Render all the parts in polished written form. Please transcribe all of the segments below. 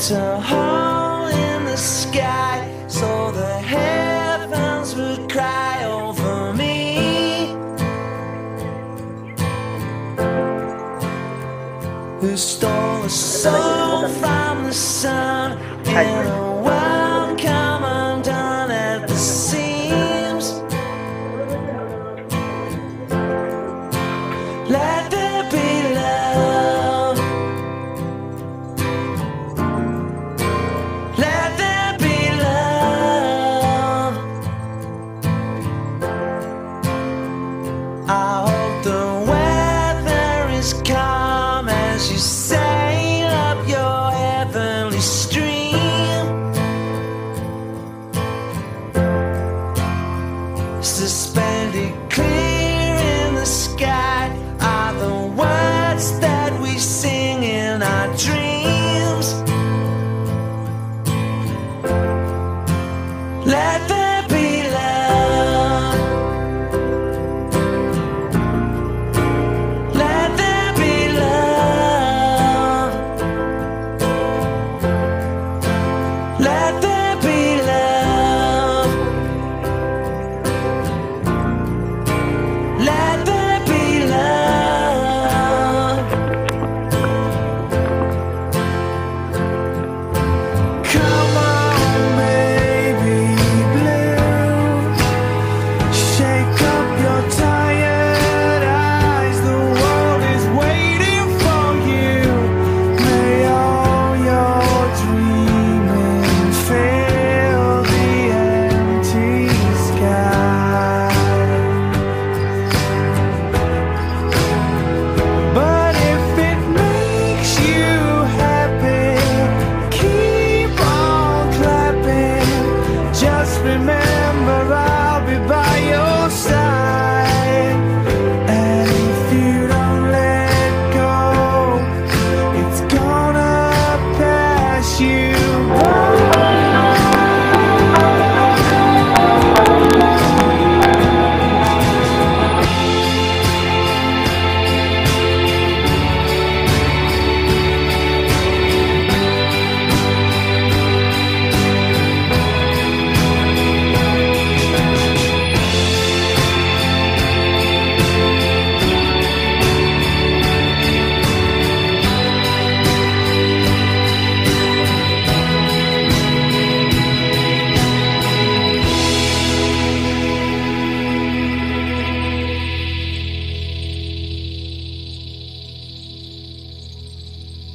kicked a hole in the sky so the heavens would cry over me? Who stole a soul from the sun in a world come undone at the seams? Let there be love. Let there be love. I hope the weather is calm as you sail up your heavenly stream. Suspended clear in the sky are the words that we sing in our dreams. Let there be love. Let there be love. Let there be love. Let there be love. Come on, baby blue, shake up your tired eyes. The world is waiting for you. May all your dreaming fill the empty sky. But if it makes you happy, keep on clapping. Just remember I'll be by your side. And if you don't let go, it's gonna pass you by.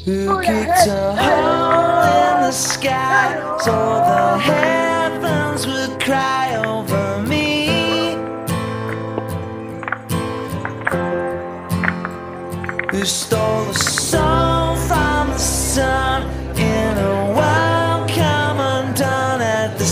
Who kicked a hole in the sky so the heavens would cry over me? Who stole the soul from the sun in a world come undone at the